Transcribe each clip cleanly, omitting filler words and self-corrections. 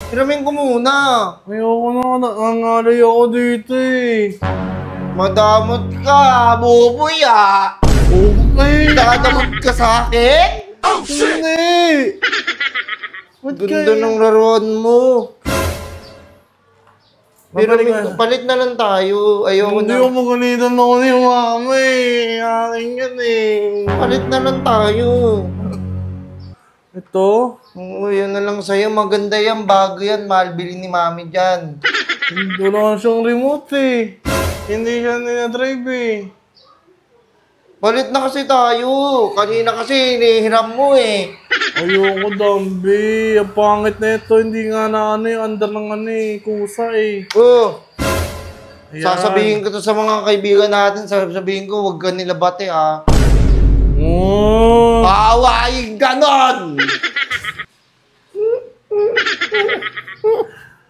Hiramin ko muna. Ayoko na, nangangalay ako dito eh. Madamot ka, buboy ah. Okay. Dadamot ka sa akin? Hindi. Ba't Ganda ng laruan mo. Babalik Hiramin na. ko, palit na lang tayo. Ayoko Hindi na. ako magalitan ako ni mama eh. Akin yan eh. Palit na lang tayo. Ito? Oo, yun na lang sa'yo. Maganda yan, bago yan. Mahal bilhin ni mami dyan. Hindi na siyang remote eh. Hindi siya dinadrive eh. Palit na kasi tayo. Kanina kasi hinihiram mo eh. Ayoko, Dambi. Ang pangit na ito. Hindi nga na ano yung under ng ano eh. Kusa eh. Oh, Ayan. sasabihin ko to sa mga kaibigan natin. Sasabihin ko, huwag ka nila bate ah. Oh. Paawain ganon!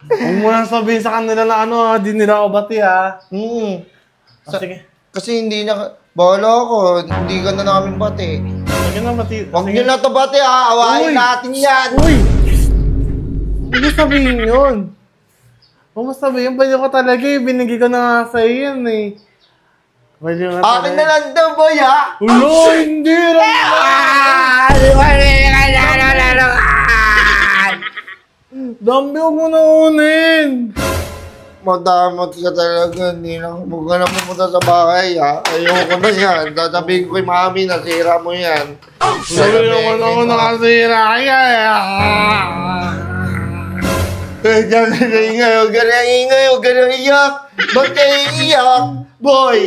Huwag mo nang sabihin sa kanila na ano ha. Di nila ako bati ha. Sige. Kasi hindi na... Bahala ko, hindi ka na namin bate. Sige na, bati. Huwag nyo na to bate ah. Awain Uy! natin yan. Uy! Huwag mo sabihin yun. Huwag mo sabihin. Pwede ko talaga eh. Binigay ko na nga sa'yo yan eh. Pwede nga talaga. Akin na lang daw, boy ah. Ulo, hindi. Dambi, huwag mo na unin. Madamot ka talaga. Hindi na huwag ka na pumunta sa bahay ah. Ayoko na yan. Tatabihin ko kay mami, nasira mo yan. Sabi naman ako nakasira kaya. Huwag ka na ingay, huwag ka na ingay, huwag ka na iyak. Ba't kayo iiyak, boy?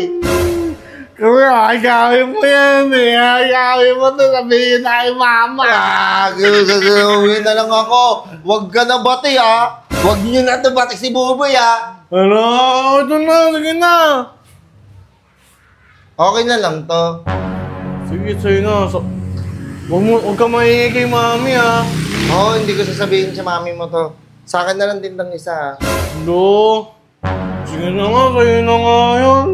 Kaya, gawin mo yan eh. Gawin mo to, sabihin na kay mama. Uwi na lang ako. Huwag ka na bati ah. Huwag niyo na ito bati si Buboy ah. Ano? Ito na, sige na. Okay na lang to. Sige, sa'yo na. Huwag ka maingay kay mami ha. Oo, hindi ko sasabihin sa mami mo to. Sa akin na lang din tong isa ah. Hindi. Sige na nga, sa'yo na nga yun.